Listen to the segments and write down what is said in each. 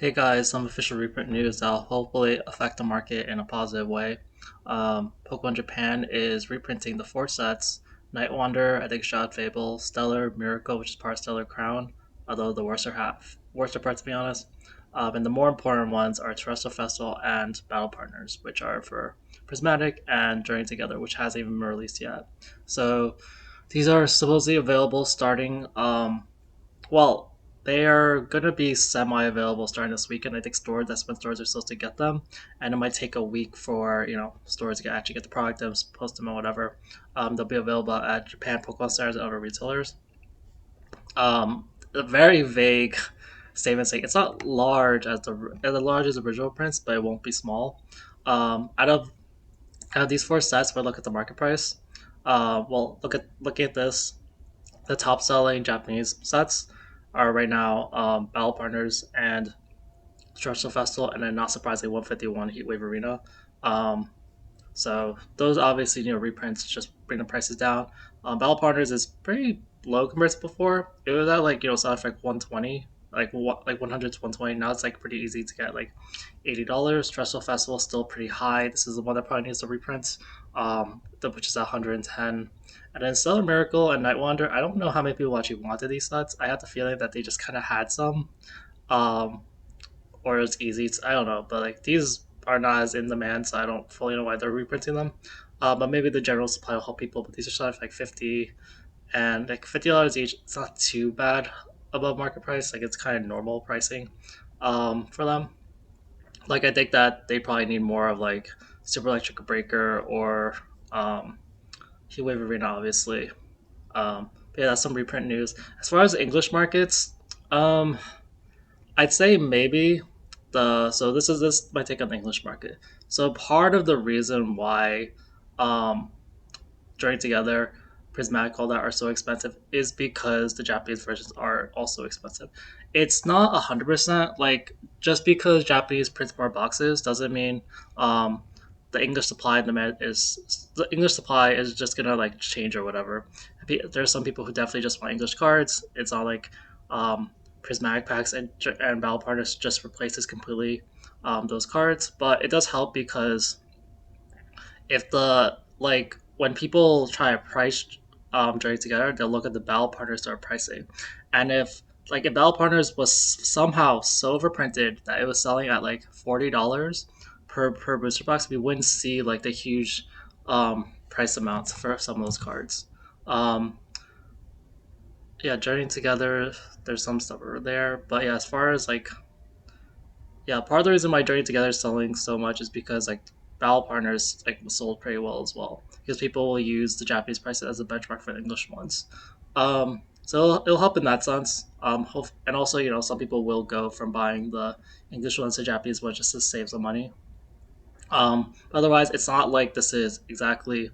Hey guys, some official reprint news that'll hopefully affect the market in a positive way. Pokemon Japan is reprinting the four sets: Night Wander, I think Shad Fable, Stellar, Miracle, which is part of Stellar Crown, although the worst part to be honest. And the more important ones are Terrestrial Festival and Battle Partners, which are for Prismatic and Journey Together, which hasn't even been released yet. So these are supposedly available starting well, they are gonna be semi-available starting this weekend. I think that's when stores are supposed to get them, and it might take a week for stores to actually get the product and post them or whatever. They'll be available at Japan Pokemon Stores and other retailers. A very vague statement saying it's not large as large as original prints, but it won't be small. Out of these four sets, if I look at the market price, looking at this, the top selling Japanese sets are right now Battle Partners and Structural Festival, and then not surprisingly 151 Heatwave Arena. Um, so those obviously reprints just bring the prices down. Battle Partners is pretty low compared to before. It was at side effect 120, like 100 to 120. Now it's like pretty easy to get like $80. Stressful Festival is still pretty high. This is the one that probably needs the reprints, which is 110. And then Stellar Miracle and Night Wander. I don't know how many people actually wanted these sets. I had the feeling that they just kind of had some, um, or it's easy. I don't know, but like these are not as in demand, so I don't fully know why they're reprinting them. But maybe the general supply will help people. But these are starting like 50 and like $50 each. It's not too bad above market price. Like it's kind of normal pricing for them. Like I think that they probably need more of like Super Electric Breaker or Heatwave Arena, obviously. But yeah, that's some reprint news. As far as the English markets, um, I'd say maybe this my take on the English market. So part of the reason why um, Journey Together, Prismatic, all that are so expensive is because the Japanese versions are also expensive. It's not 100% like just because Japanese prints more boxes doesn't mean um, the English supply is just gonna like change or whatever. There's some people who definitely just want English cards. It's not like um, Prismatic packs and Battle Partners just replaces completely those cards, but it does help because if the like when people try to price Journey Together, they'll look at the battle partners that are pricing, and if battle partners was somehow so overprinted that it was selling at like $40 per booster box, we wouldn't see like the huge price amounts for some of those cards. Um, yeah, Journey Together, there's some stuff over there, but yeah, as far as like yeah, part of the reason why Journey Together is selling so much is because like Battle Partners like was sold pretty well as well because people will use the Japanese prices as a benchmark for the English ones. So it'll help in that sense. And also some people will go from buying the English ones to Japanese ones just to save some money. Otherwise, it's not like this is exactly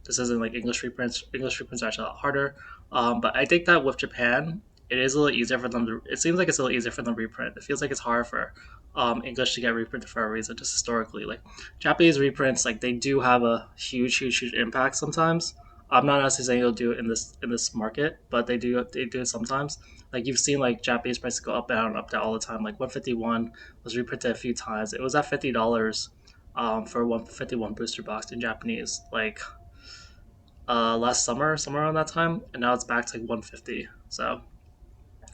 this isn't like English reprints. English reprints are actually a lot harder. But I think that with Japan, it is a little easier for them to. It seems like it's a little easier for them to reprint. It feels like it's hard for English to get reprinted for a reason, just historically. Like Japanese reprints, like they do have a huge impact sometimes. I'm not necessarily saying they'll do it in this market, but they do it sometimes. Like you've seen like Japanese prices go up down all the time. Like 151 was reprinted a few times. It was at $50 for 151 booster box in Japanese, like last summer, somewhere around that time, and now it's back to like 150. So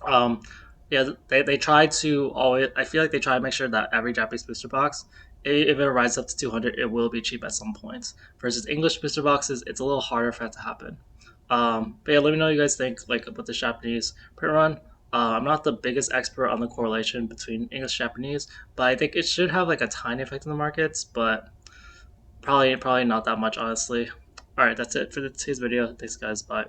um, yeah, they try to always. I feel like they try to make sure that every Japanese booster box, if it rises up to 200, it will be cheap at some points. Versus English booster boxes, it's a little harder for that to happen. But yeah, let me know what you guys think like about the Japanese print run. I'm not the biggest expert on the correlation between English and Japanese, but I think it should have like a tiny effect on the markets, but probably not that much, honestly. All right, that's it for today's video. Thanks, guys. Bye.